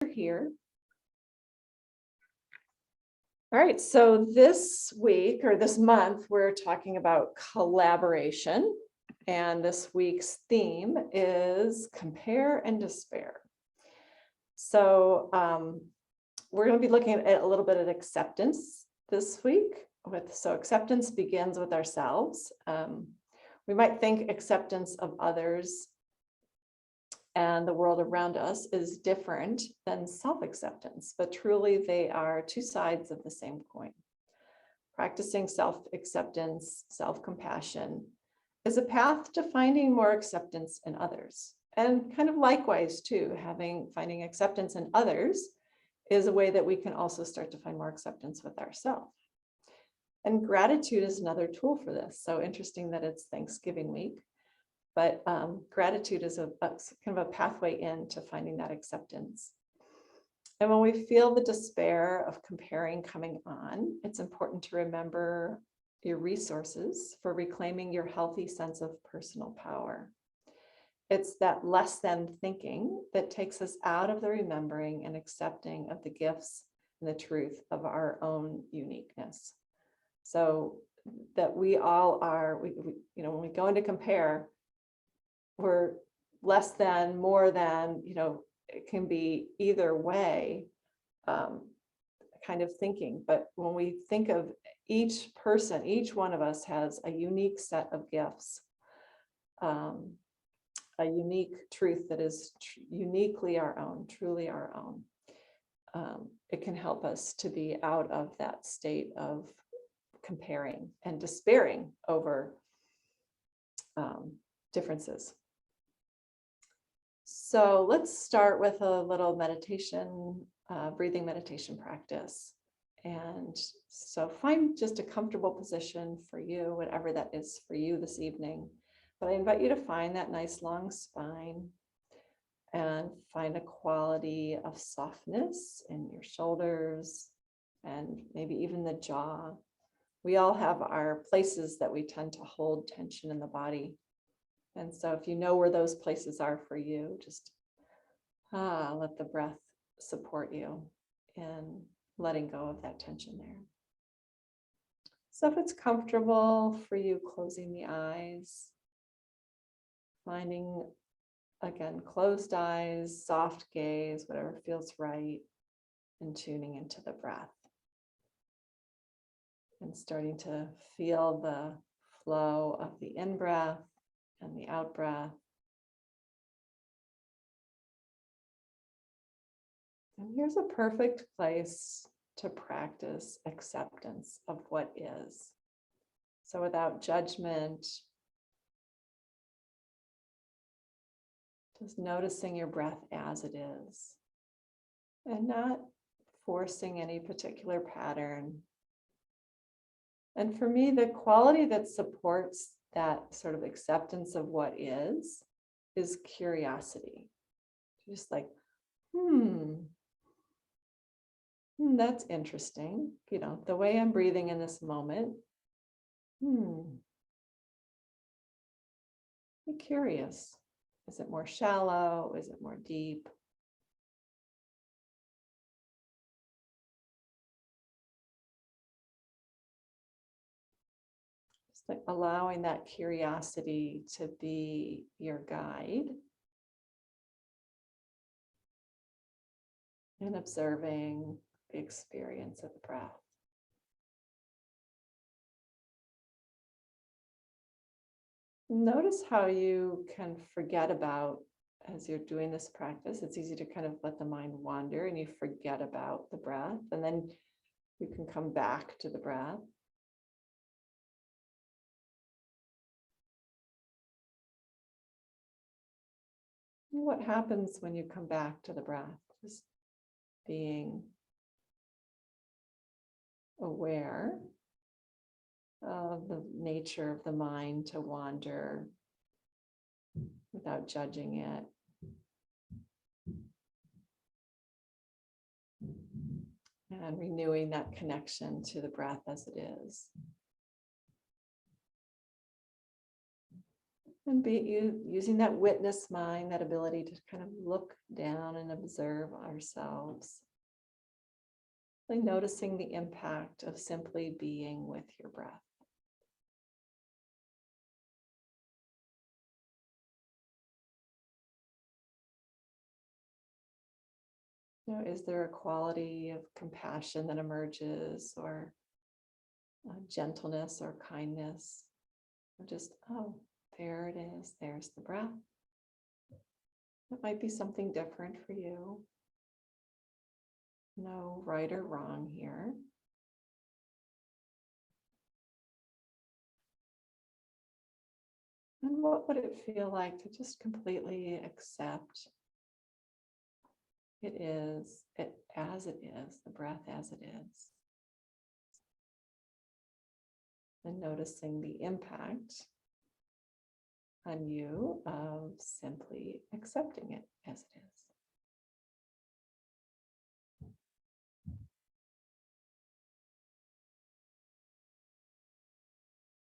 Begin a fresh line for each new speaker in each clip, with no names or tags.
here. All right, so this week or this month, we're talking about collaboration. And this week's theme is compare and despair. So we're going to be looking at a little bit of acceptance this week. So acceptance begins with ourselves. We might think acceptance of others and the world around us is different than self-acceptance, but truly they are two sides of the same coin. Practicing self-acceptance, self-compassion is a path to finding more acceptance in others. And kind of likewise too, finding acceptance in others is a way that we can also start to find more acceptance with ourselves. And gratitude is another tool for this. So interesting that it's Thanksgiving week. But gratitude is a kind of a pathway into finding that acceptance. And when we feel the despair of comparing coming on, it's important to remember your resources for reclaiming your healthy sense of personal power. It's that less than thinking that takes us out of the remembering and accepting of the gifts and the truth of our own uniqueness. So that we all are, when we go into compare, we're less than, more than, it can be either way kind of thinking. But when we think of each person, each one of us has a unique set of gifts, a unique truth that is uniquely our own, truly our own. It can help us to be out of that state of comparing and despairing over differences. So let's start with a little meditation, breathing meditation practice. And so find just a comfortable position for you, whatever that is for you this evening. But I invite you to find that nice long spine and find a quality of softness in your shoulders and maybe even the jaw. We all have our places that we tend to hold tension in the body. And so if you know where those places are for you, just let the breath support you in letting go of that tension there. So if it's comfortable for you, closing the eyes, finding, again, closed eyes, soft gaze, whatever feels right, and tuning into the breath. And starting to feel the flow of the in-breath and the out-breath. And here's a perfect place to practice acceptance of what is. So without judgment, just noticing your breath as it is and not forcing any particular pattern. And for me, the quality that supports that sort of acceptance of what is curiosity. Just like, that's interesting. The way I'm breathing in this moment. Be curious. Is it more shallow? Is it more deep? Like allowing that curiosity to be your guide and observing the experience of the breath. Notice how you can forget about, as you're doing this practice, it's easy to kind of let the mind wander and you forget about the breath, and then you can come back to the breath. What happens when you come back to the breath? Just being aware of the nature of the mind to wander without judging it. And renewing that connection to the breath as it is. And using that witness mind, that ability to kind of look down and observe ourselves. Like noticing the impact of simply being with your breath. Is there a quality of compassion that emerges, or gentleness or kindness? Or just, oh, there it is. There's the breath. It might be something different for you. No right or wrong here. And what would it feel like to just completely accept it as it is, the breath as it is? And noticing the impact on you of simply accepting it as it is.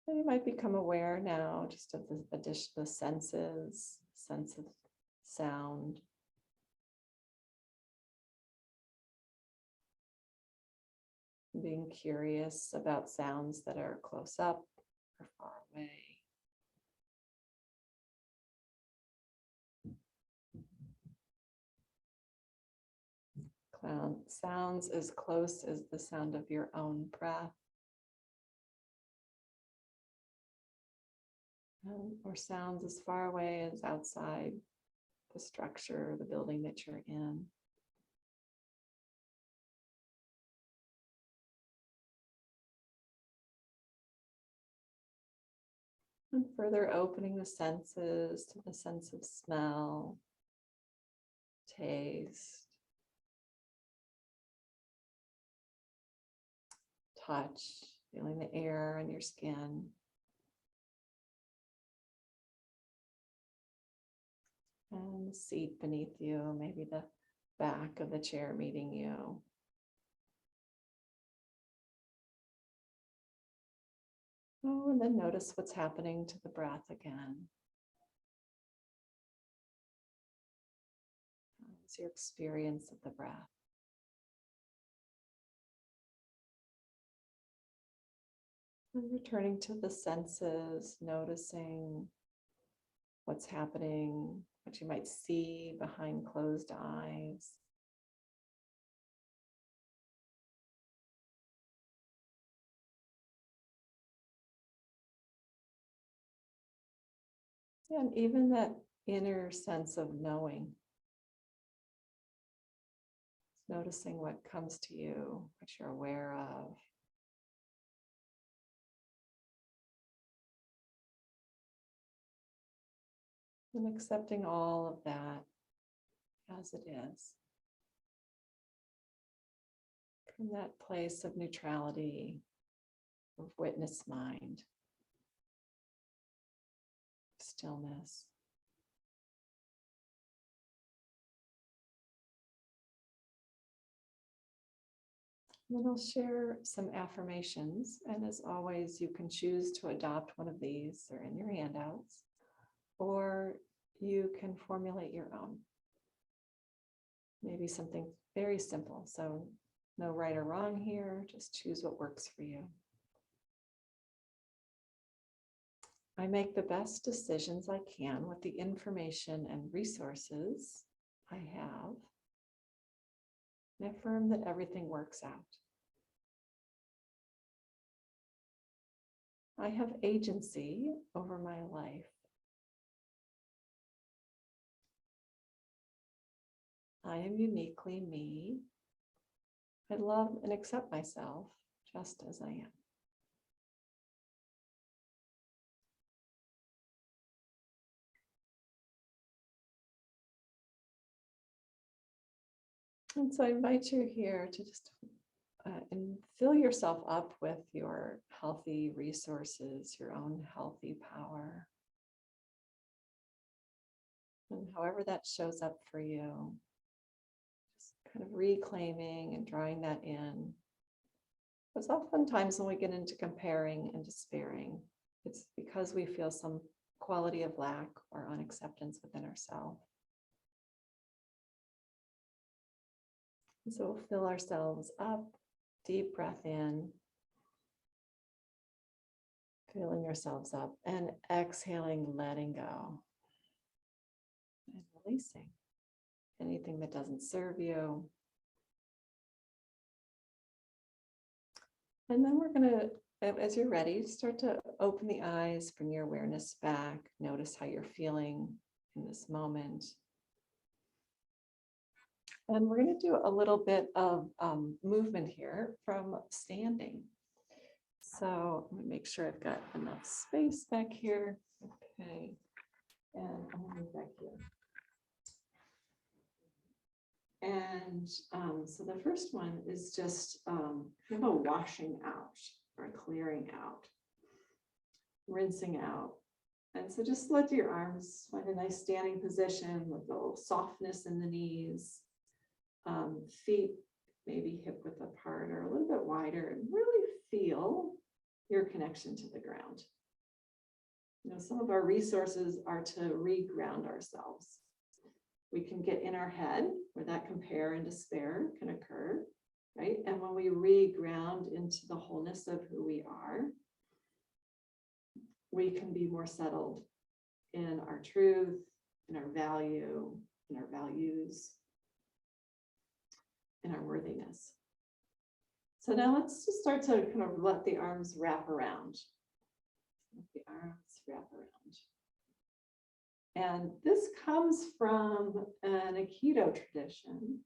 And you might become aware now just of the additional senses, sense of sound. Being curious about sounds that are close up or far away. Sounds as close as the sound of your own breath. Or sounds as far away as outside the structure, the building that you're in. And further opening the senses to the sense of smell, taste, touch, feeling the air on your skin. And the seat beneath you, maybe the back of the chair meeting you. Oh, and then notice what's happening to the breath again. How's your experience of the breath? And returning to the senses, noticing what's happening, what you might see behind closed eyes. And even that inner sense of knowing. Noticing what comes to you, what you're aware of. And accepting all of that as it is. From that place of neutrality, of witness mind, stillness. And then I'll share some affirmations, and as always, you can choose to adopt one of these. They're in your handouts, or you can formulate your own. Maybe something very simple, so no right or wrong here, just choose what works for you. I make the best decisions I can with the information and resources I have. And affirm that everything works out. I have agency over my life. I am uniquely me. I love and accept myself just as I am. And so I invite you here to just and fill yourself up with your healthy resources, your own healthy power. And however that shows up for you, just kind of reclaiming and drawing that in. Because oftentimes when we get into comparing and despairing, it's because we feel some quality of lack or unacceptance within ourselves. So we'll fill ourselves up, deep breath in, filling ourselves up, and exhaling, letting go and releasing anything that doesn't serve you. And then we're going to, as you're ready, start to open the eyes, bring your awareness back, notice how you're feeling in this moment. And we're going to do a little bit of movement here from standing. So let me make sure I've got enough space back here. Okay. And I'm going to move back here. And so the first one is just kind of a washing out or a clearing out, rinsing out. And so just let your arms find a nice standing position with a little softness in the knees. Feet maybe hip width apart or a little bit wider, and really feel your connection to the ground. You know, some of our resources are to re-ground ourselves. We can get in our head where that compare and despair can occur, right? And when we re-ground into the wholeness of who we are, we can be more settled in our truth, in our value, in our values, in our worthiness. So now let's just start to kind of let the arms wrap around. Let the arms wrap around. And this comes from an Aikido tradition.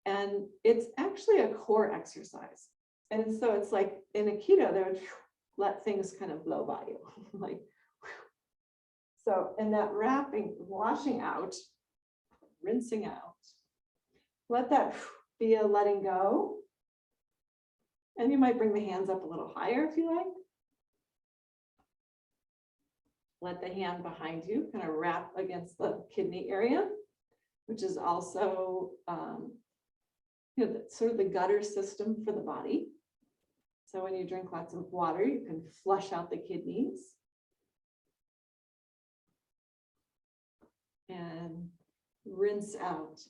And it's actually a core exercise. And so it's like in Aikido, they would let things kind of blow by you. Like, so in that wrapping, washing out, rinsing out, let that be a letting go. And you might bring the hands up a little higher if you like. Let the hand behind you kind of wrap against the kidney area, which is also sort of the gutter system for the body. So when you drink lots of water, you can flush out the kidneys. And rinse out.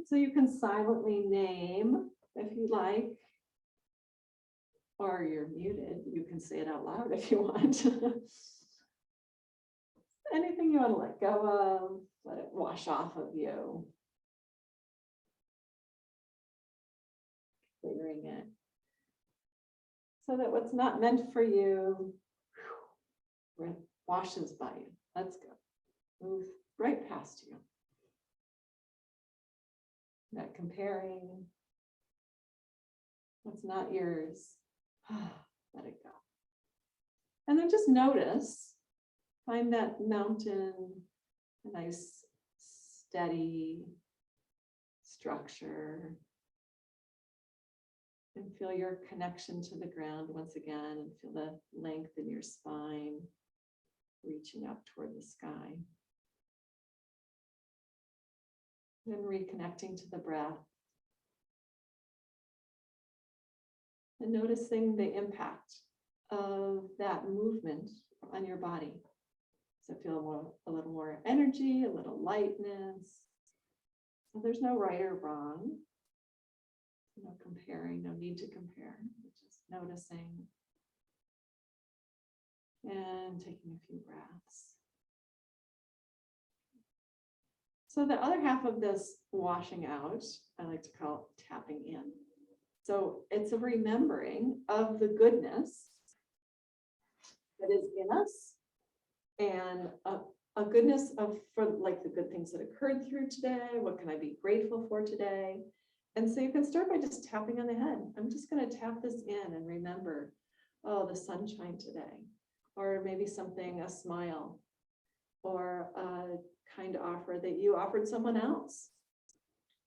So you can silently name, if you like, or you're muted, you can say it out loud if you want. Anything you want to let go of, let it wash off of you. Clearing it. So that what's not meant for you washes by you. Let's go. Move right past you. Not comparing. What's not yours. Let it go. And then just notice, find that mountain, a nice steady structure, and feel your connection to the ground once again, and feel the length in your spine, reaching up toward the sky. Then reconnecting to the breath. And noticing the impact of that movement on your body. So feel a little more energy, a little lightness. So there's no right or wrong. No comparing, no need to compare. Just noticing and taking a few breaths. So the other half of this washing out, I like to call it tapping in. So it's a remembering of the goodness that is in us, and a goodness for like the good things that occurred through today. What can I be grateful for today? And so you can start by just tapping on the head. I'm just going to tap this in and remember, oh, the sunshine today, or maybe something, a smile, or a kind offer that you offered someone else,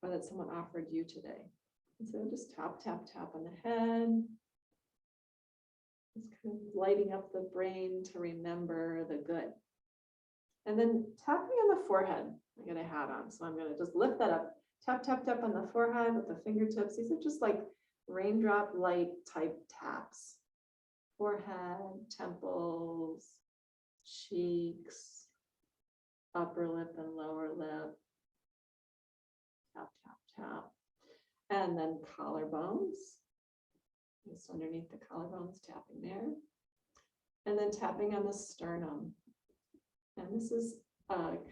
or that someone offered you today. And so just tap, tap, tap on the head. Just kind of lighting up the brain to remember the good. And then tapping on the forehead. I got a hat on, so I'm going to just lift that up. Tap, tap, tap on the forehead with the fingertips. These are just like raindrop light type taps. forehead, temples, cheeks, upper lip and lower lip. Tap, tap, tap. And then collarbones. Just underneath the collarbones, tapping there. And then tapping on the sternum. And this is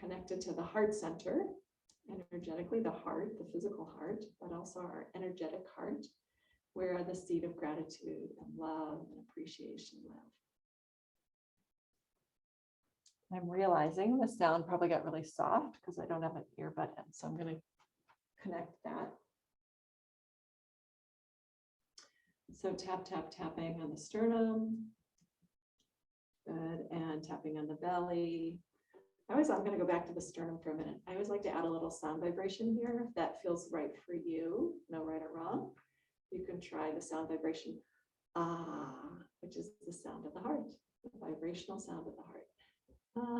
connected to the heart center, energetically, the heart, the physical heart, but also our energetic heart, where the seed of gratitude and love and appreciation live. I'm realizing the sound probably got really soft because I don't have an earbud in, so I'm going to connect that. So tap, tap, tapping on the sternum. Good, and tapping on the belly. I'm going to go back to the sternum for a minute. I always like to add a little sound vibration here. If that feels right for you, no right or wrong. You can try the sound vibration, ah, which is the sound of the heart, the vibrational sound of the heart. Ah,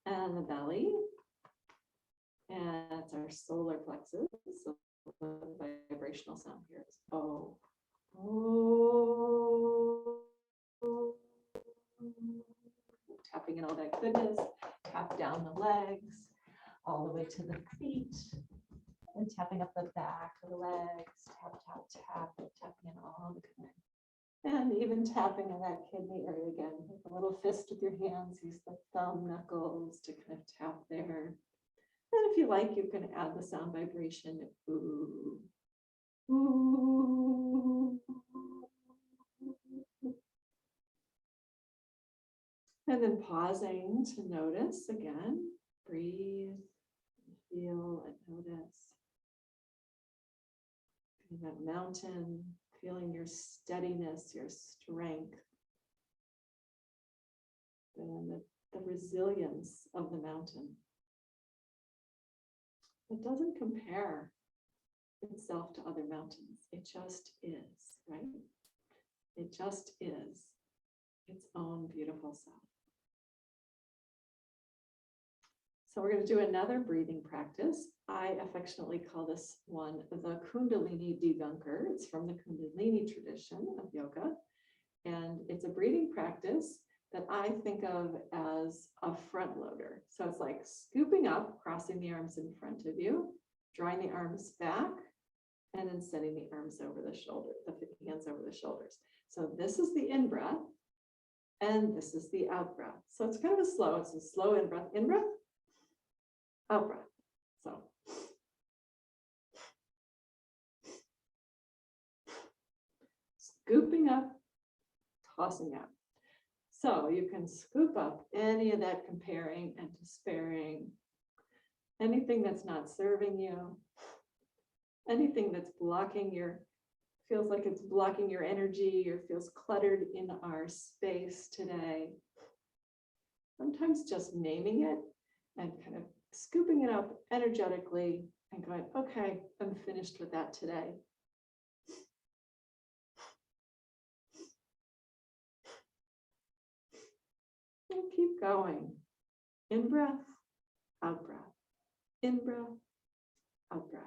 and the belly. And that's our solar plexus. So the vibrational sound here is oh. Oh. Tapping in all that goodness. Tap down the legs, all the way to the feet. And tapping up the back of the legs. Tap, tap, tap. Tapping in all the goodness. And even tapping in that kidney area again. With a little fist with your hands. Use the thumb knuckles to kind of tap there. And if you like, you can add the sound vibration. Ooh. Ooh. And then pausing to notice again. Breathe, feel, and notice. Feeling that mountain, feeling your steadiness, your strength, and the resilience of the mountain. It doesn't compare itself to other mountains. It just is, right? It just is its own beautiful self. So we're going to do another breathing practice. I affectionately call this one the Kundalini Debunker. It's from the Kundalini tradition of yoga. And it's a breathing practice that I think of as a front loader. So it's like scooping up, crossing the arms in front of you, drawing the arms back, and then sending the arms over the shoulder, the hands over the shoulders. So this is the in breath, and this is the out breath. So it's kind of a slow, it's a slow in breath, out breath. So scooping up, tossing out. So you can scoop up any of that comparing and despairing, anything that's not serving you, anything that's blocking your, feels like it's blocking your energy or feels cluttered in our space today. Sometimes just naming it and kind of scooping it up energetically and going, okay, I'm finished with that today. And keep going. In breath, out breath. In breath, out breath.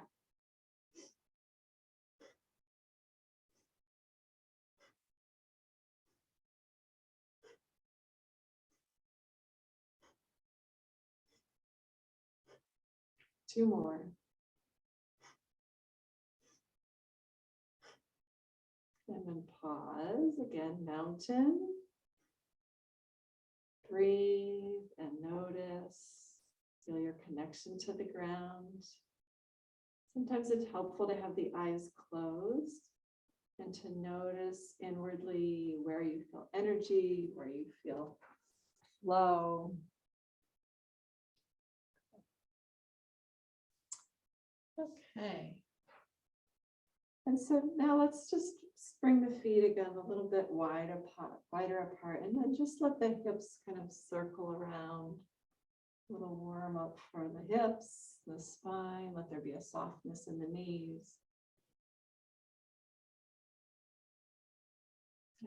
Two more. And then pause again, mountain. Breathe and notice. Feel your connection to the ground. Sometimes it's helpful to have the eyes closed and to notice inwardly where you feel energy, where you feel flow. Okay. And so now let's just bring the feet again a little bit wider apart, and then just let the hips kind of circle around. A little warm up for the hips, the spine. Let there be a softness in the knees.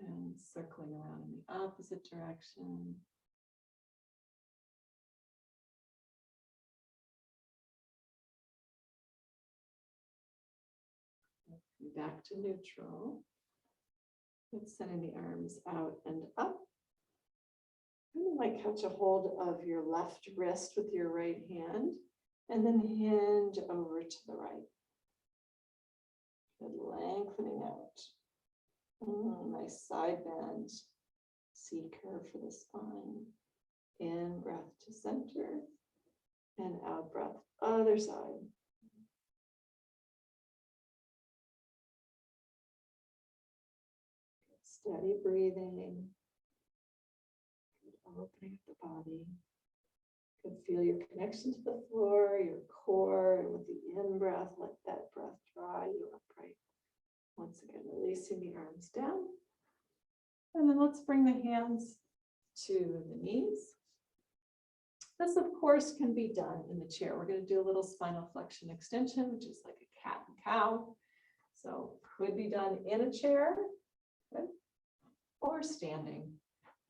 And circling around in the opposite direction. Back to neutral. Let's sending the arms out and up. And you might catch a hold of your left wrist with your right hand and then hinge over to the right. Good, lengthening out. Nice side bend. C curve for the spine. In breath to center and out breath, other side. Steady breathing. Opening up the body. You can feel your connection to the floor, your core, and with the in-breath, let that breath draw you upright. Once again, releasing the arms down. And then let's bring the hands to the knees. This, of course, can be done in the chair. We're going to do a little spinal flexion extension, which is like a cat and cow. So could be done in a chair, okay, or standing.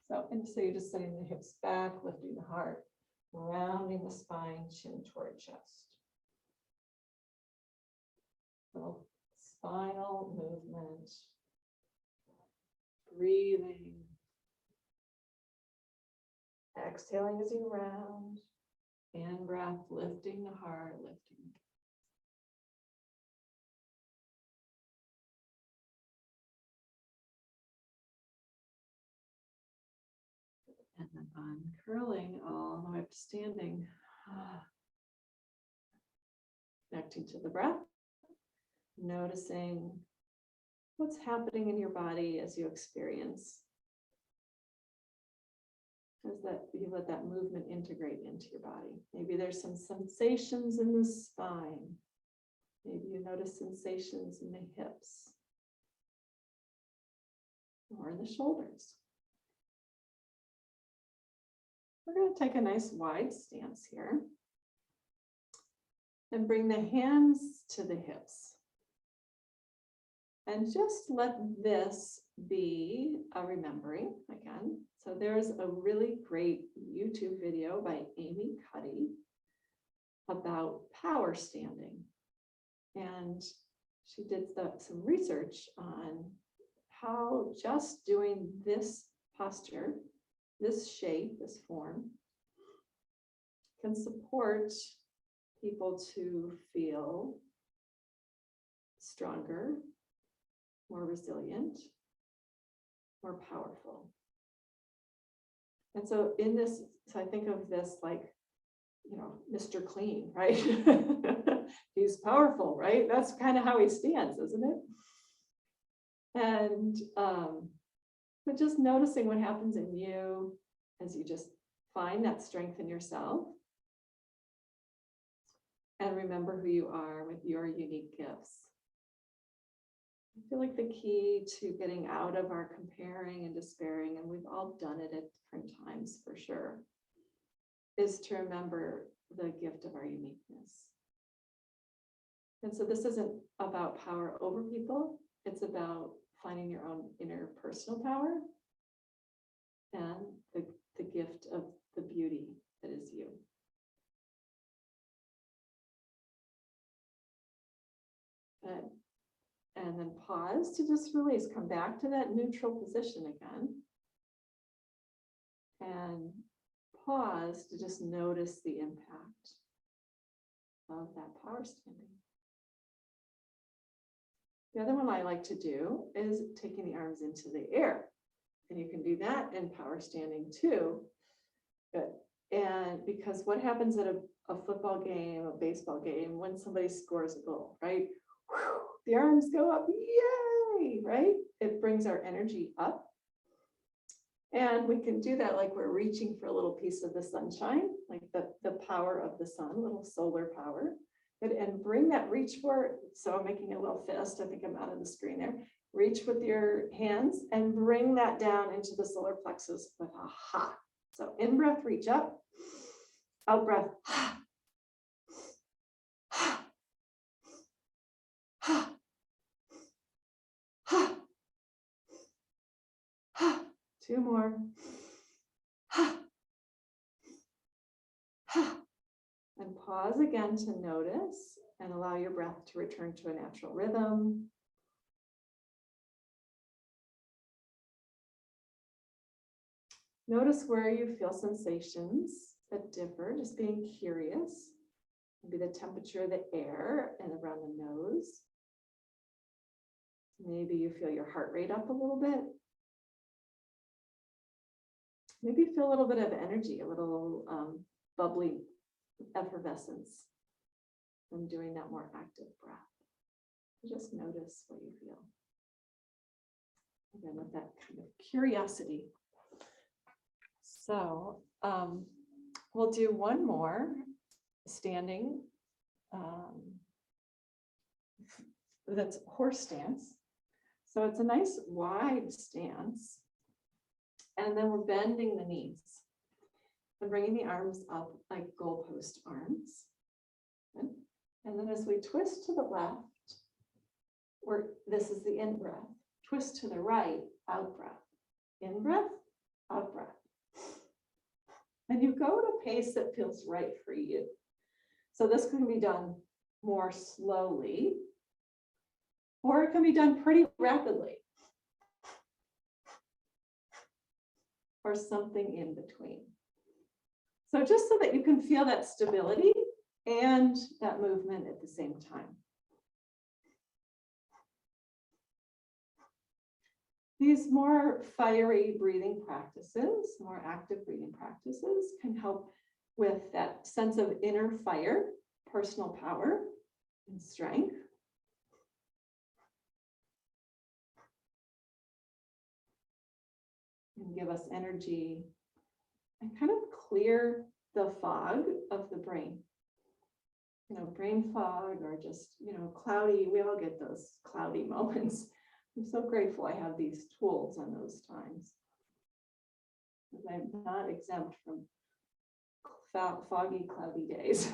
So you're just sending the hips back, lifting the heart, rounding the spine, chin toward chest. Little spinal movement, breathing, exhaling as you round, in breath, lifting the heart, lifting. And then uncurling all the way up to standing. Connecting to the breath, noticing what's happening in your body as you experience. As that you let that movement integrate into your body. Maybe there's some sensations in the spine. Maybe you notice sensations in the hips or in the shoulders. We're going to take a nice wide stance here and bring the hands to the hips. And just let this be a remembering again. So there's a really great YouTube video by Amy Cuddy about power standing. And she did some research on how just doing this posture, this shape, this form, can support people to feel stronger, more resilient, more powerful. And so in this, so I think of this like, you know, Mr. Clean, right? He's powerful, right? That's kind of how he stands, isn't it? And but just noticing what happens in you as you just find that strength in yourself and remember who you are with your unique gifts. I feel like the key to getting out of our comparing and despairing, and we've all done it at different times for sure, is to remember the gift of our uniqueness. And so this isn't about power over people. It's about finding your own inner personal power and the gift of the beauty that is you. And then pause to just release, come back to that neutral position again. And pause to just notice the impact of that power standing. The other one I like to do is taking the arms into the air. And you can do that in power standing too. Good. And because what happens at a football game, a baseball game, when somebody scores a goal, right? Whew, the arms go up, yay, right? It brings our energy up. And we can do that like we're reaching for a little piece of the sunshine, like the power of the sun, a little solar power. And bring that reach for, so I'm making a little fist, I think I'm out of the screen there. Reach with your hands and bring that down into the solar plexus with a ha. So in breath, reach up, out breath, ha, ha, ha, ha, ha. Two more, ha, ha. And pause again to notice and allow your breath to return to a natural rhythm. Notice where you feel sensations that differ, just being curious. Maybe the temperature of the air and around the nose. Maybe you feel your heart rate up a little bit. Maybe you feel a little bit of energy, a little bubbly effervescence from doing that more active breath. Just notice what you feel. Again, with that kind of curiosity. So we'll do one more standing. That's horse stance. So it's a nice wide stance. And then we're bending the knees and bringing the arms up like goalpost arms. And then as we twist to the left, this is the in breath. Twist to the right, out breath. In breath, out breath. And you go at a pace that feels right for you. So this can be done more slowly, or it can be done pretty rapidly, or something in between. So just so that you can feel that stability and that movement at the same time. These more fiery breathing practices, more active breathing practices can help with that sense of inner fire, personal power, and strength. And give us energy and kind of clear the fog of the brain. Brain fog or just, cloudy. We all get those cloudy moments. I'm so grateful I have these tools on those times. I'm not exempt from foggy, cloudy days.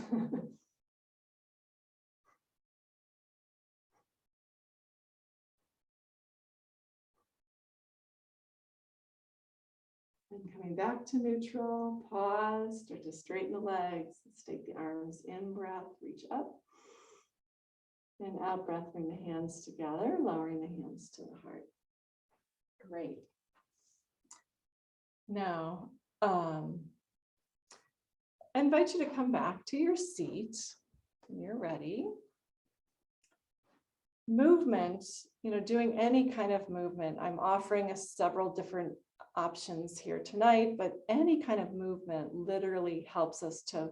And coming back to neutral, pause, start to straighten the legs. Let's take the arms in breath, reach up. And out breath, bring the hands together, lowering the hands to the heart. Great. Now, I invite you to come back to your seat when you're ready. Movement, doing any kind of movement. I'm offering us several different options here tonight, but any kind of movement literally helps us to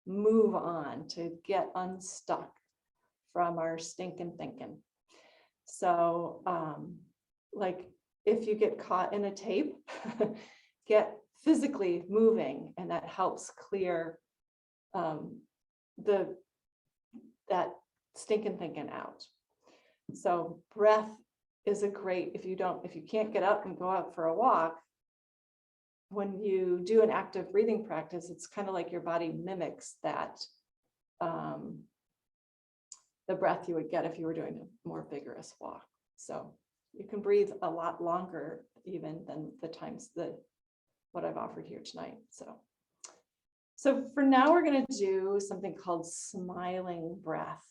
move on, to get unstuck from our stinking thinking. So like if you get caught in a tape, get physically moving, and that helps clear that stinking thinking out. So breath is a great, if you can't get up and go out for a walk, when you do an active breathing practice, it's kind of like your body mimics that the breath you would get if you were doing a more vigorous walk. So you can breathe a lot longer even than the times that what I've offered here tonight. So for now, we're going to do something called smiling breath.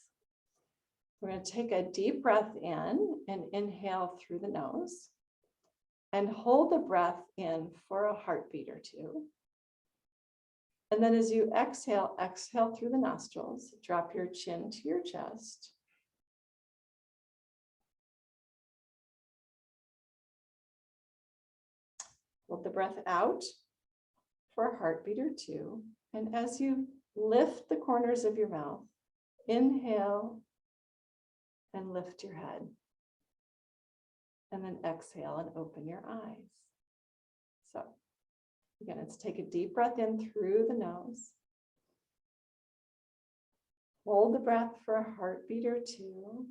We're going to take a deep breath in and inhale through the nose and hold the breath in for a heartbeat or two. And then as you exhale through the nostrils, drop your chin to your chest. Hold the breath out for a heartbeat or two. And as you lift the corners of your mouth, inhale and lift your head. And then exhale and open your eyes. So again, let's take a deep breath in through the nose. Hold the breath for a heartbeat or two.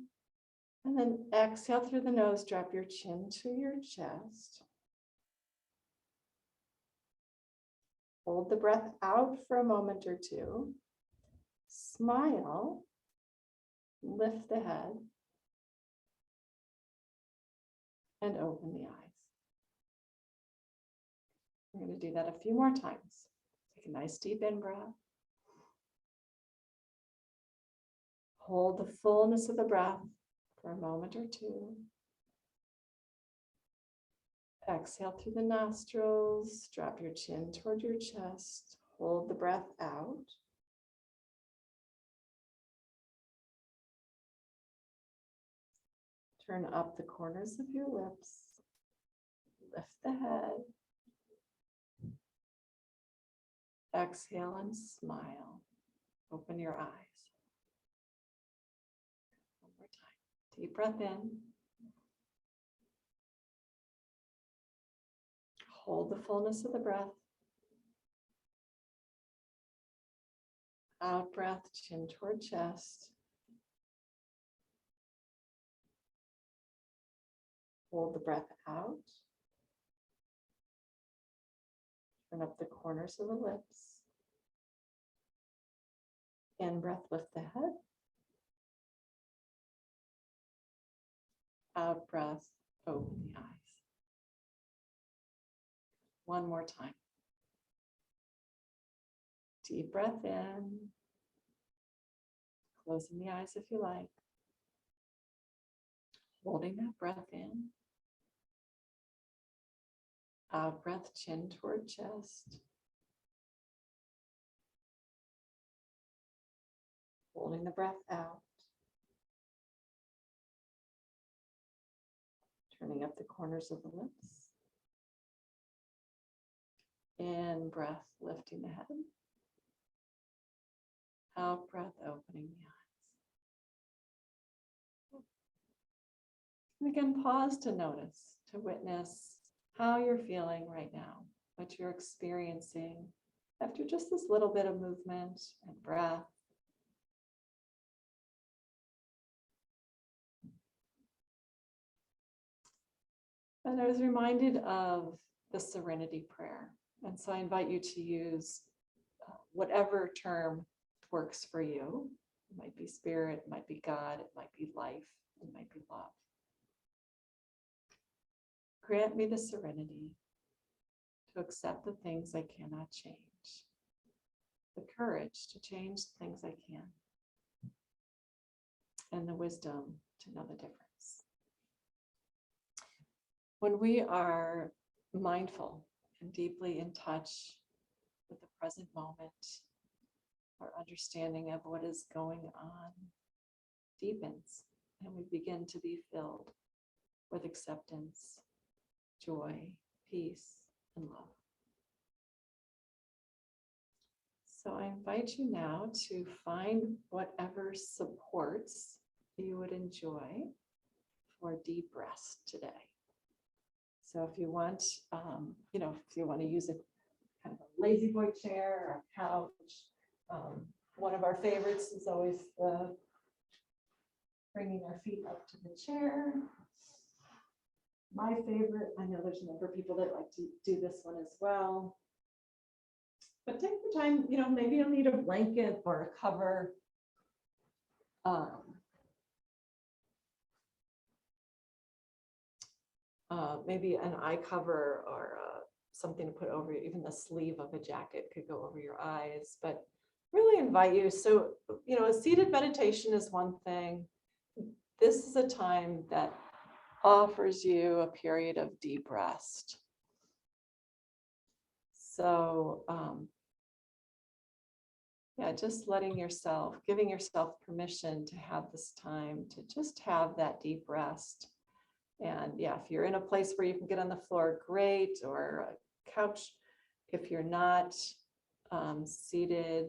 And then exhale through the nose, drop your chin to your chest. Hold the breath out for a moment or two. Smile. Lift the head. And open the eyes. We're going to do that a few more times. Take a nice deep in breath. Hold the fullness of the breath for a moment or two. Exhale through the nostrils, drop your chin toward your chest, hold the breath out. Turn up the corners of your lips, lift the head. Exhale and smile. Open your eyes. One more time. Deep breath in. Hold the fullness of the breath. Out breath, chin toward chest. Hold the breath out. Turn up the corners of the lips. In breath, lift the head. Out breath, open the eyes. One more time. Deep breath in. Closing the eyes if you like. Holding that breath in. Out breath, chin toward chest. Holding the breath out. Turning up the corners of the lips. In breath, lifting the head. Out breath, opening the eyes. And again, pause to notice, to witness how you're feeling right now, what you're experiencing after just this little bit of movement and breath. And I was reminded of the Serenity Prayer. And so I invite you to use whatever term works for you. It might be spirit, it might be God, it might be life, it might be love. Grant me the serenity to accept the things I cannot change, the courage to change the things I can, and the wisdom to know the difference. When we are mindful and deeply in touch with the present moment, our understanding of what is going on deepens, and we begin to be filled with acceptance, joy, peace, and love. So I invite you now to find whatever supports you would enjoy for deep rest today. So if you want, if you want to use a kind of a lazy boy chair or a couch, one of our favorites is always bringing our feet up to the chair. My favorite, I know there's a number of people that like to do this one as well. But take the time, maybe you'll need a blanket or a cover. Maybe an eye cover or something to put over you. Even the sleeve of a jacket could go over your eyes, but really invite you. So, a seated meditation is one thing. This is a time that offers you a period of deep rest. So, just giving yourself permission to have this time to just have that deep rest. And if you're in a place where you can get on the floor, great, or a couch. If you're not, seated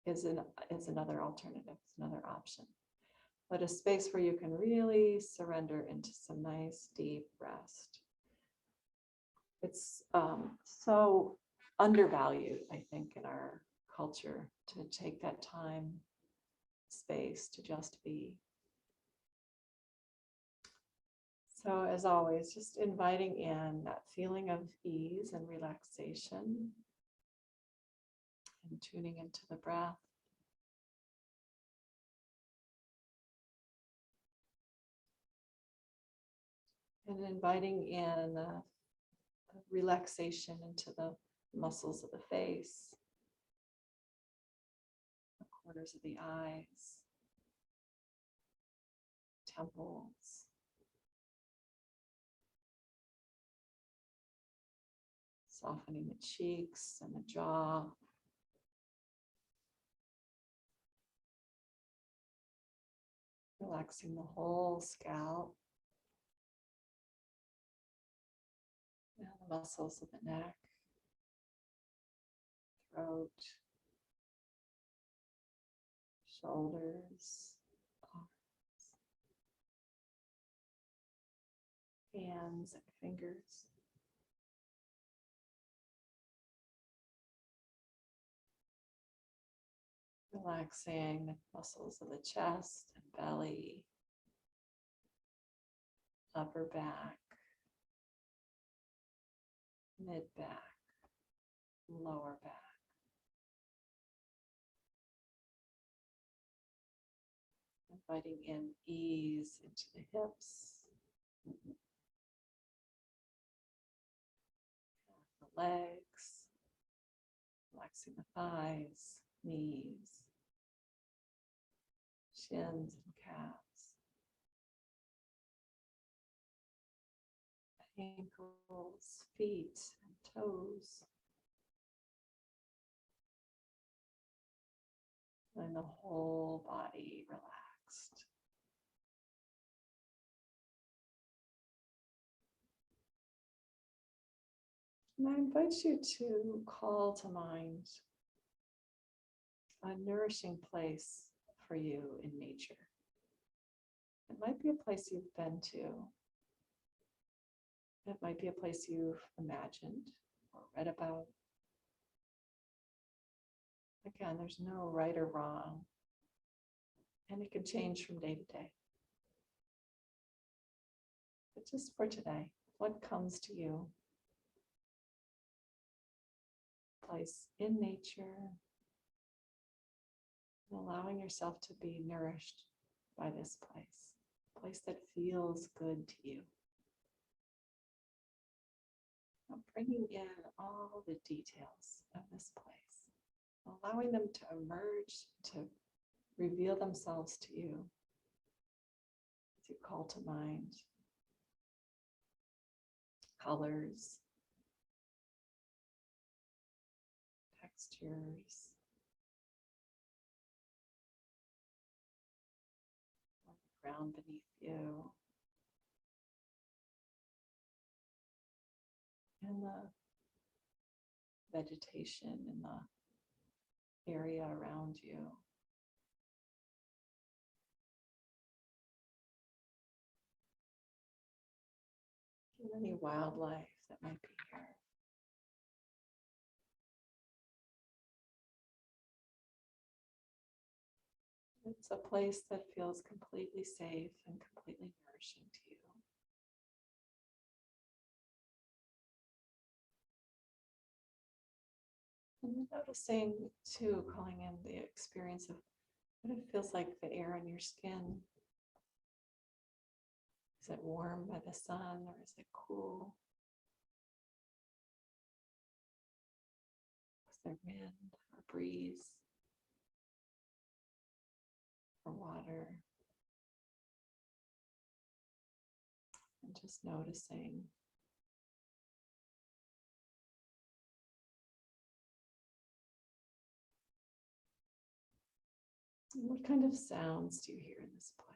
is another alternative, another option. But a space where you can really surrender into some nice deep rest. It's so undervalued, I think, in our culture to take that time, space to just be. So as always, just inviting in that feeling of ease and relaxation and tuning into the breath. And inviting in the relaxation into the muscles of the face, the corners of the eyes, temples, Softening the cheeks and the jaw. Relaxing the whole scalp. And the muscles of the neck, throat, shoulders, arms, hands and fingers. Relaxing the muscles of the chest and belly, upper back, mid back, lower back. Inviting in ease into the hips, the legs, relaxing the thighs, knees, shins and calves, ankles, feet and toes, and the whole body relaxed. And I invite you to call to mind a nourishing place for you in nature. It might be a place you've been to. It might be a place you've imagined or read about. Again, there's no right or wrong, and it can change from day to day. But just for today, what comes to you? Place in nature, and allowing yourself to be nourished by this place, a place that feels good to you. Now bringing in all the details of this place, allowing them to emerge, to reveal themselves to you as you call to mind colors, textures, on the ground beneath you, and the vegetation in the area around you. And any wildlife that might be here. It's a place that feels completely safe and completely nourishing to you. And noticing too, calling in the experience of what it feels like, the air on your skin. Is it warm by the sun or is it cool? Is there wind or breeze or water? And just noticing. And what kind of sounds do you hear in this place?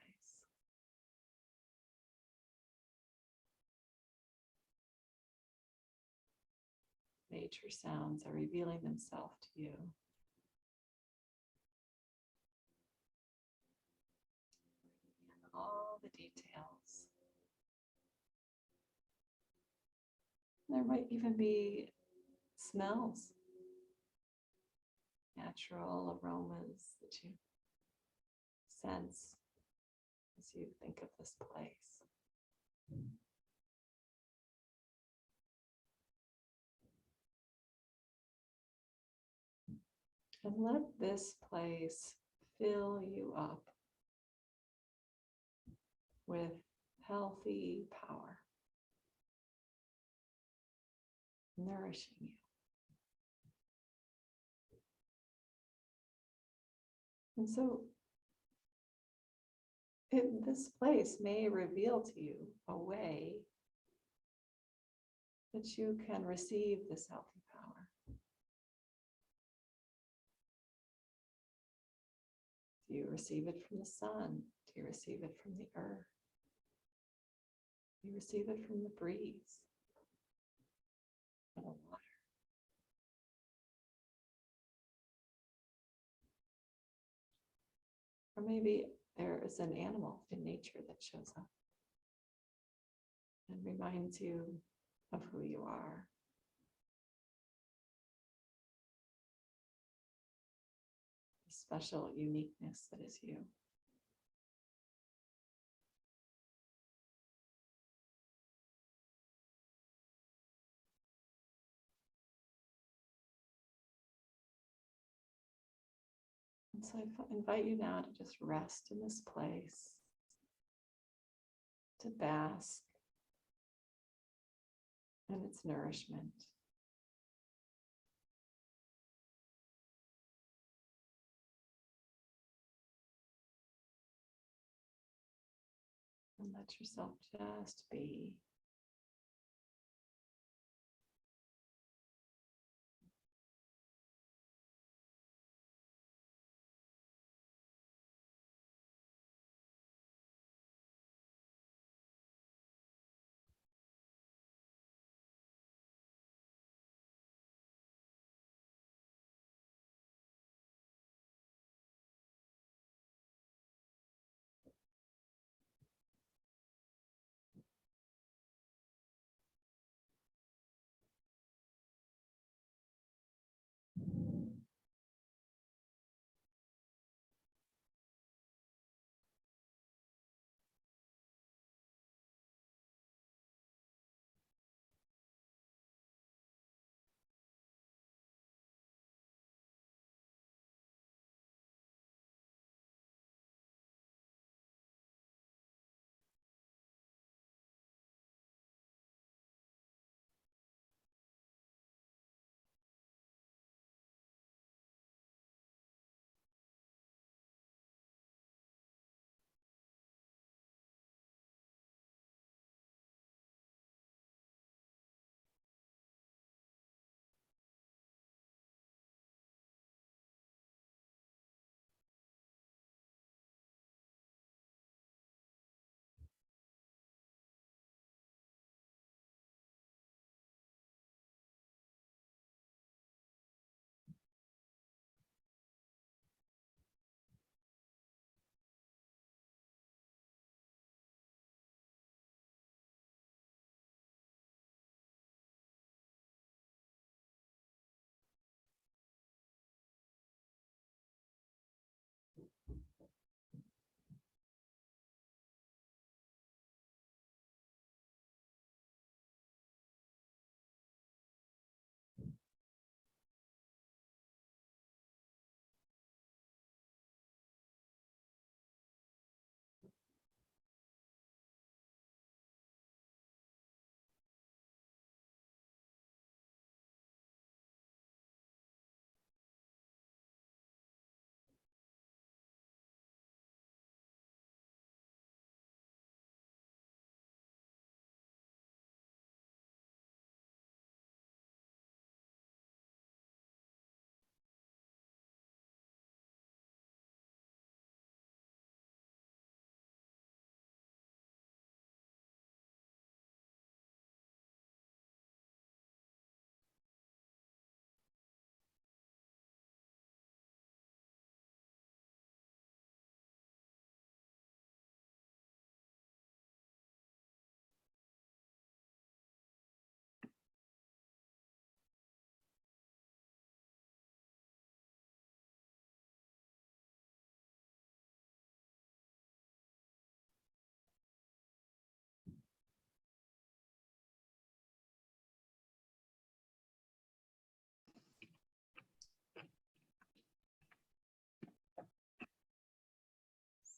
Nature sounds are revealing themselves to you. And all the details. There might even be smells, natural aromas that you sense as you think of this place. And let this place fill you up with healthy power, nourishing you. And so this place may reveal to you a way that you can receive this healthy power. Do you receive it from the sun? Do you receive it from the earth? Do you receive it from the breeze? From the water? Or maybe there is an animal in nature that shows up and reminds you of who you are. The special uniqueness that is you. And so I invite you now to just rest in this place, to bask in its nourishment. And let yourself just be.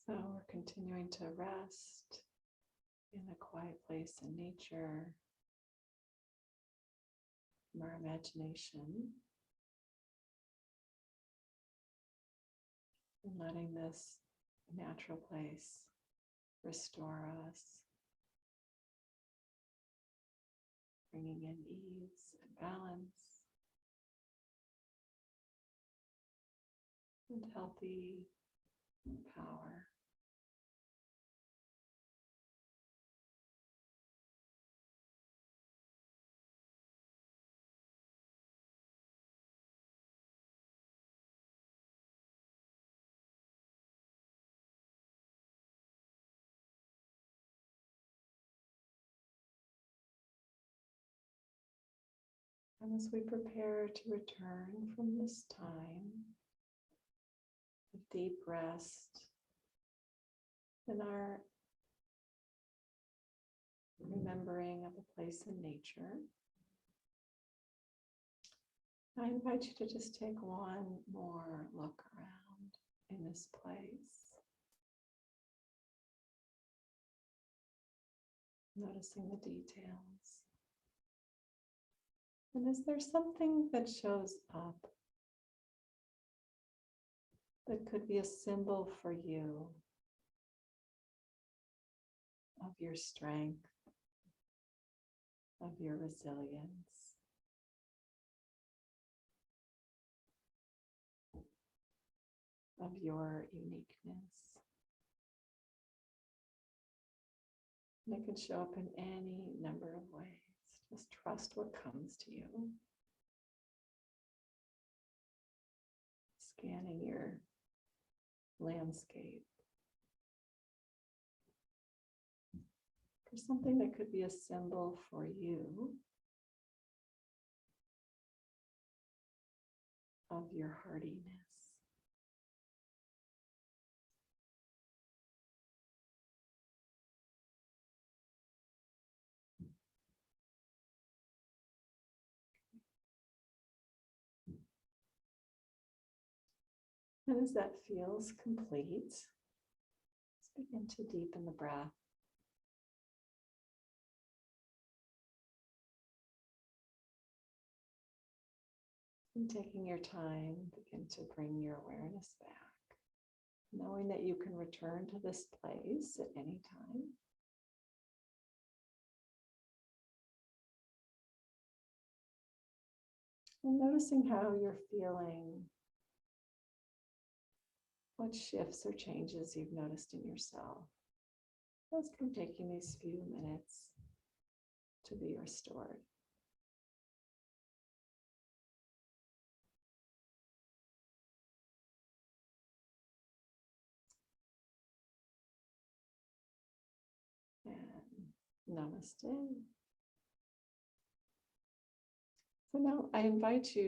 So we're continuing to rest in a quiet place in nature, from our imagination, and letting this natural place restore us, bringing in ease and balance and healthy power. And as we prepare to return from this time of deep rest in our remembering of a place in nature, I invite you to just take one more look around in this place, noticing the details. And is there something that shows up that could be a symbol for you of your strength, of your resilience, of your uniqueness? And it can show up in any number of ways. Just trust what comes to you. Scanning your landscape for something that could be a symbol for you of your hardiness. And as that feels complete, let's begin to deepen the breath. And taking your time, begin to bring your awareness back, knowing that you can return to this place at any time. And noticing how you're feeling, what shifts or changes you've noticed in yourself, just from taking these few minutes to be restored. And namaste. So now I invite you